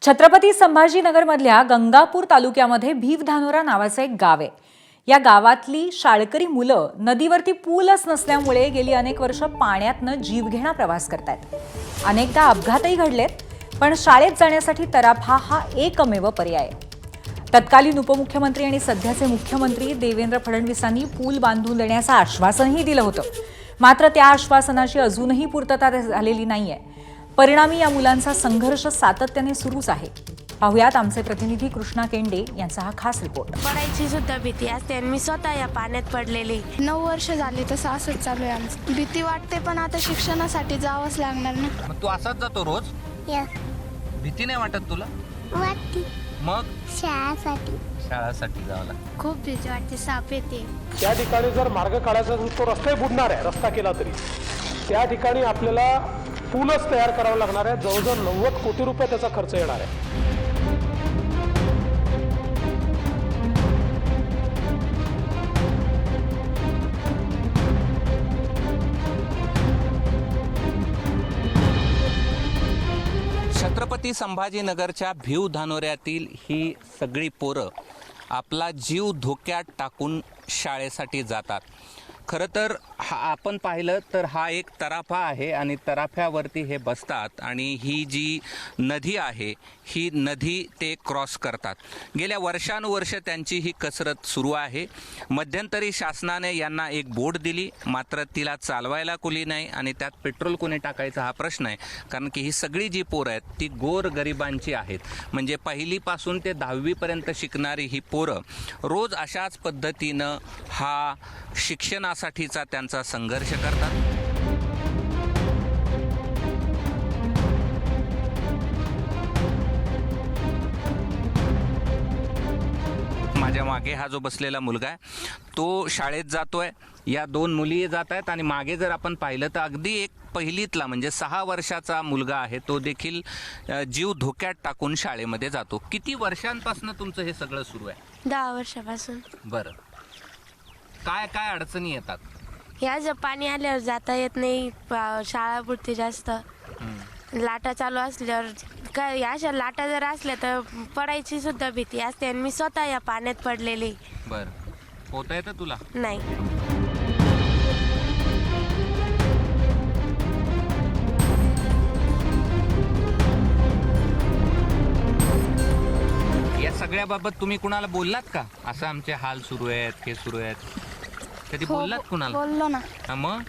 छत्रपती संभाजीनगरमधल्या गंगापूर तालुक्यामध्ये भीवधानोरा नावाचं एक गाव आहे। या गावातली शाळकरी मुलं नदीवरती पूलच नसल्यामुळे गेली अनेक वर्ष पाण्यातनं जीवघेणा प्रवास करतायत। अनेकदा अपघातही घडलेत, पण शाळेत जाण्यासाठी तराफा हा एकमेव पर्याय आहे। तत्कालीन उपमुख्यमंत्री आणि सध्याचे मुख्यमंत्री देवेंद्र फडणवीसांनी पूल बांधून देण्याचं आश्वासनही दिलं होतं, मात्र त्या आश्वासनाची अजूनही पूर्तता झालेली नाहीये। परिणामी या मुलांचा संघर्ष सातत्याने सुरूच आहे। पाहुयात आमचे प्रतिनिधी कृष्णा केंडे यांचा हा खास रिपोर्ट। पडायची सुद्धा भीती असते आणि मी स्वतः या पाण्यात पडलेले 9 वर्ष झाली तसं असंच चालू आहे आमचं। भीती वाटते पण आता शिक्षणासाठी जावंच लागणार ना। मग तू असाच जातो रोज? भीती नाही वाटत तुला? वाटते मग शाळेसाठी शाळासाठी जावं लागतं। खूप भीती वाटते, साप येते। त्या ठिकाणी जर मार्ग काढायचा असेल तो रस्ताही बुडणार आहे, रस्ता केला तरी त्या ठिकाणी आपल्याला पूलच तयार करावा लागणार आहे। जवळजवळ 90 कोटी रुपये त्याचा खर्च येणार आहे। छत्रपती संभाजीनगरच्या भीवधानोऱ्यातील ही सगळी पोरं आपला जीव धोक्यात टाकून शाळेसाठी जातात। खरं तर आपण पाहिलं तर हा एक तराफा आहे आणि तराफ्यावरती हे बसतात आणि ही जी नदी आहे ही नदी ते क्रॉस करतात। गेल्या वर्षानुवर्ष त्यांची ही कसरत सुरू आहे। मध्यंतरी शासनाने यांना एक बोट दिली, मात्र तिला चालवायला कोणी नाही आणि त्यात पेट्रोल कोणी टाकायचा हा प्रश्न आहे। कारण की ही सगळी जी पोरं आहेत ती गोरगरिबांची आहेत, म्हणजे पहिलीपासून ते 10वीपर्यंत शिकणारी ही पोरं रोज अशाच पद्धतीनं हा शिक्षणासाठीचा त्यांचा संघर्ष करतात। माझ्या मागे हा जो बसलेला मुलगा आहे तो शाळेत जातोय, या 2 मुली जात आहेत आणि मागे जर आपण पाहिलं तर अगदी एक पहिलीतला म्हणजे 6 वर्षाचा मुलगा आहे, तो देखील जीव धोक्यात टाकून शाळेमध्ये जातो। किती वर्षांपासून तुमचं हे सगळं सुरू आहे? 10 वर्षापासून। बरं, काय काय अडचणी येतात? ह्या जर पाणी आल्यावर जाता येत नाही, शाळा बुडते जास्त, लाटा चालू असल्यावर काय अशा लाटा जर असल्या तर पडायची सुद्धा भीती असते आणि मी स्वतः या पाण्यात पडलेले। बरं, पोहता येतं तुला? नाही। या सगळ्याबाबत तुम्ही कुणाला बोललात का? असं आमचे हाल सुरू आहेत, हे सुरू आहेत, कधी बोललात कुणाला? बोललो ना, हा, मग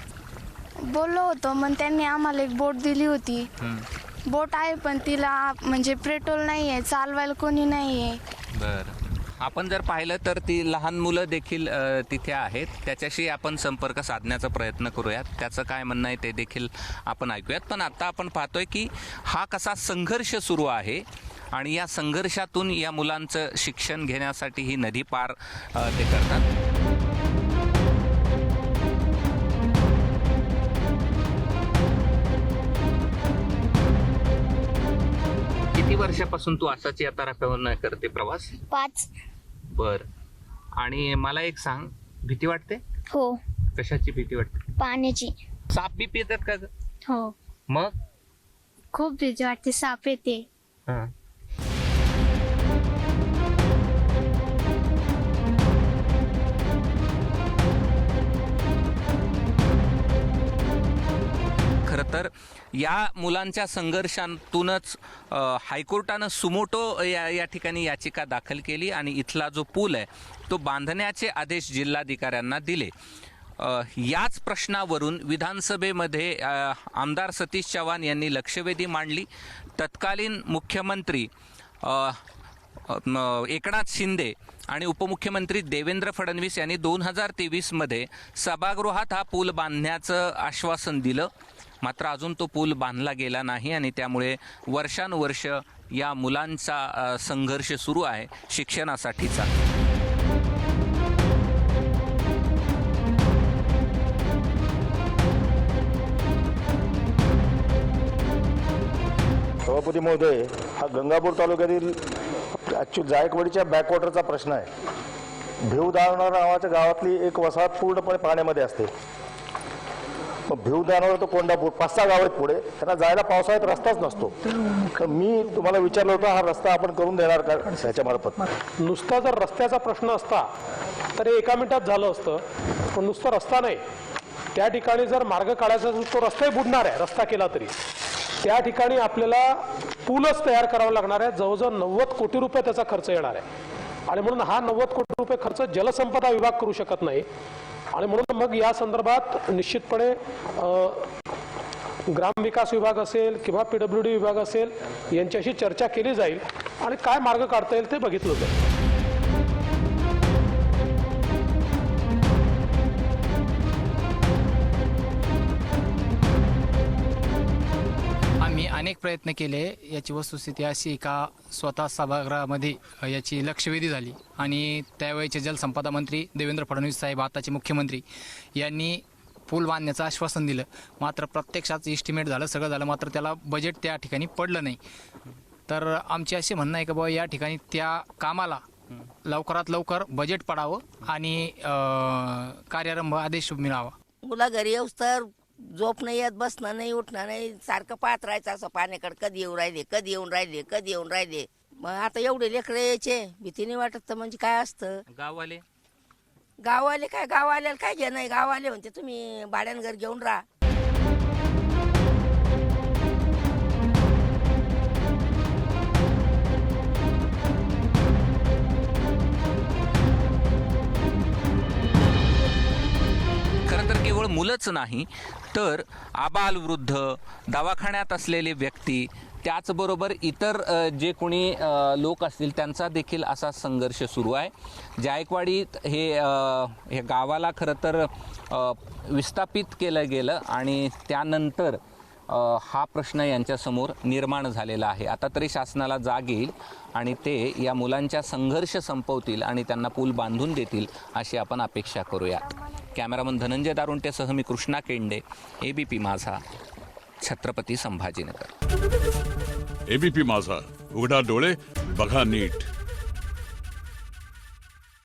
बोललो होतो। मग त्यांनी आम्हाला एक बोट दिली होती। बोट आहे पण तिला म्हणजे पेट्रोल नाही आहे, चालवायला कोणी नाही आहे। बरं, आपण जर पाहिलं तर ती लहान मुलं देखील तिथे आहेत, त्याच्याशी आपण संपर्क साधण्याचा प्रयत्न करूयात, त्याचं काय म्हणणं आहे ते देखील आपण ऐकूयात। पण आता आपण पाहतोय की हा कसा संघर्ष सुरू आहे आणि या संघर्षातून या मुलांचं शिक्षण घेण्यासाठी ही नदी पार ते करतात। किती वर्षापासून तू असाच या तराफ्यावर करते प्रवास? 5। बर, आणि मला एक सांग, भीती वाटते? हो, कशाची भीती वाटते? पाण्याची। साप बी येतात का ग? हो, मग खूप भीती वाटते, साप येते। हा, खरं तर या मुलांच्या संघर्षातूनच हायकोर्टानं सुमोटो या ठिकाणी याचिका दाखल केली आणि इथला जो पूल आहे तो बांधण्याचे आदेश जिल्हाधिकाऱ्यांना दिले। याच प्रश्नावरून विधानसभेमध्ये आमदार सतीश चव्हाण यांनी लक्षवेधी मांडली। तत्कालीन मुख्यमंत्री एकनाथ शिंदे आणि उपमुख्यमंत्री देवेंद्र फडणवीस यांनी 2023मध्ये सभागृहात हा पूल बांधण्याचं आश्वासन दिलं, मात्र अजून तो पूल बांधला गेला नाही आणि त्यामुळे वर्षानुवर्ष या मुलांचा संघर्ष सुरू आहे शिक्षणासाठीचा। सभापती महोदय, हा गंगापूर तालुक्यातील ॲक्च्युअल जायकवाडीच्या बॅकवॉटरचा प्रश्न आहे। भीवधानोरा नावाच्या गावातली एक वसाहत पूर्णपणे पाण्यामध्ये असते। पण भिवदानवर तो कोंडापूर 5-6 गाव आहेत पुढे, त्यांना जायला पावसाळ्यात रस्ताच नसतो. तर मी तुम्हाला विचारलं होतं हा रस्ता आपण करून देणार का ह्याच्यामार्फत. नुसता जर रस्त्याचा प्रश्न असता तर हे एका मिनिटात झालं असतं, पण नुसता रस्ता नाही, त्या ठिकाणी जर मार्ग काढायचा असेल तो रस्ताही बुडणार आहे रस्ता केला तरी. त्या ठिकाणी आपल्याला पूलच तयार करावा लागणार आहे. जवळजवळ 90 कोटी रुपये त्याचा खर्च येणार आहे आणि म्हणून हा 90 कोटी रुपये खर्च जलसंपदा विभाग करू शकत नाही आणि म्हणून मग या संदर्भात निश्चितपणे ग्रामविकास विभाग असेल किंवा PWD विभाग असेल यांच्याशी चर्चा केली जाईल आणि काय मार्ग काढता येईल ते बघितलं जाईल. आम्ही अनेक प्रयत्न केले. याची वस्तुस्थिती अशी का स्वतः सभागृहामध्ये याची लक्षवेधी झाली आणि त्यावेळेचे जलसंपदा मंत्री देवेंद्र फडणवीस साहेब, आताचे मुख्यमंत्री, यांनी पूल बांधण्याचं आश्वासन दिलं. मात्र प्रत्यक्षात इस्टिमेट झालं, सगळं झालं, मात्र त्याला बजेट त्या ठिकाणी पडलं नाही. तर आमचे असे म्हणणं आहे की बाबा या ठिकाणी त्या कामाला लवकरात लवकर बजेट पडावं आणि कार्यारंभ आदेश मिळावा. मुला घरी येऊस तर झोप नाही येत, बसणं नाही, उठणं नाही, सारखं पाहत राहायचं असं पाण्याकडे, कधी येऊन राहिले, कधी येऊन राहिले, कधी येऊन राहिले. मग आता एवढे लेकरं यायचे, भीती नाही वाटत तर म्हणजे काय असतं. गाववाले गाववाले काय, गाववाल्याला काय घे नाही, गाववाले म्हणते तुम्ही भाड्यानं घर घेऊन राहा. खरं तर केवळ मुलंच नाही तर आबालवृद्ध, दवाखान्यात असलेले व्यक्ती, त्याचबरोबर इतर जे कोणी लोक असतील त्यांचा देखील असा संघर्ष सुरू आहे. जायकवाडीत हे गावाला खरं तर विस्थापित केलं गेलं आणि त्यानंतर हा प्रश्न यांच्यासमोर निर्माण झालेला आहे. आता तरी शासनाला जाग येईल आणि ते या मुलांच्या संघर्ष संपवतील आणि त्यांना पूल बांधून देतील अशी आपण अपेक्षा करूयात. कॅमेरामन धनंजय दारुंटेसह मी कृष्णा केंडे, ABP माझा, छत्रपती संभाजीनगर. ABP माझा, उघडा डोळे बघा नीट.